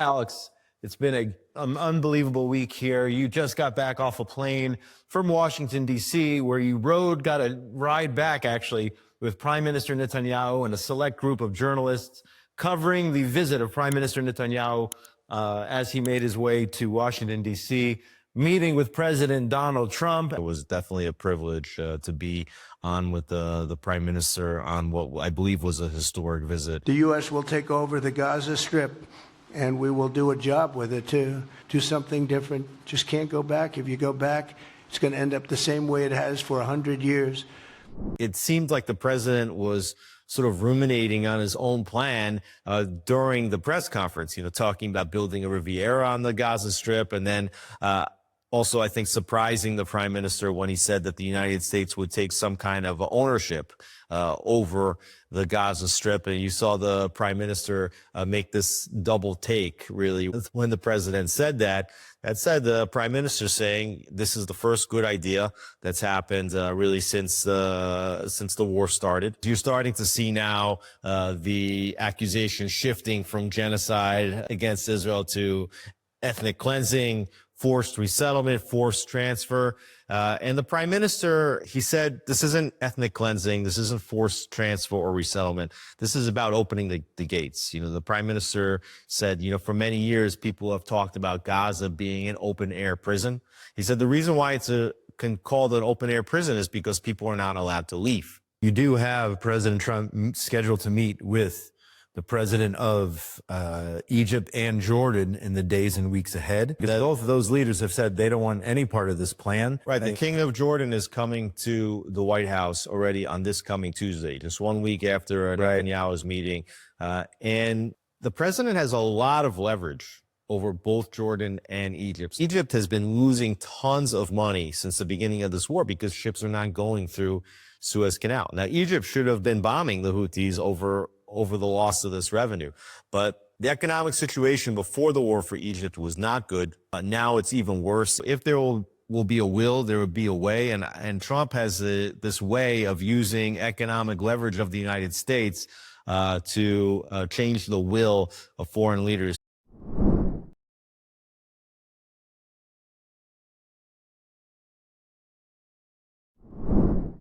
Alex, it's been an unbelievable week here. You just got back off a plane from Washington, D.C., where you got a ride back, actually, with Prime Minister Netanyahu and a select group of journalists covering the visit of Prime Minister Netanyahu as he made his way to Washington, D.C., meeting with President Donald Trump. It was definitely a privilege to be on with the Prime Minister on what I believe was a historic visit. The U.S. will take over the Gaza Strip, and we will do a job with it to do something different. Just can't go back. If you go back, it's going to end up the same way it has for 100 years. It seemed like the president was sort of ruminating on his own plan during the press conference, talking about building a Riviera on the Gaza Strip, and then also, I think, surprising the prime minister when he said that the United States would take some kind of ownership over the Gaza Strip. And you saw the prime minister make this double take, really, when the president said that. That said, the prime minister saying this is the first good idea that's happened really since the war started. You're starting to see now the accusation shifting from genocide against Israel to ethnic cleansing, forced resettlement, forced transfer. And the prime minister, he said, this isn't ethnic cleansing. This isn't forced transfer or resettlement. This is about opening the gates. The prime minister said, for many years, people have talked about Gaza being an open air prison. He said the reason why it's called an open air prison is because people are not allowed to leave. You do have President Trump scheduled to meet with the president of Egypt and Jordan in the days and weeks ahead. Both of those leaders have said they don't want any part of this plan. Right. The King of Jordan is coming to the White House already on this coming Tuesday, just 1 week after Netanyahu's meeting. And the president has a lot of leverage over both Jordan and Egypt. Egypt has been losing tons of money since the beginning of this war because ships are not going through Suez Canal. Now, Egypt should have been bombing the Houthis over the loss of this revenue. But the economic situation before the war for Egypt was not good. Now it's even worse. If there will be a will, there will be a way. And Trump has this way of using economic leverage of the United States to change the will of foreign leaders.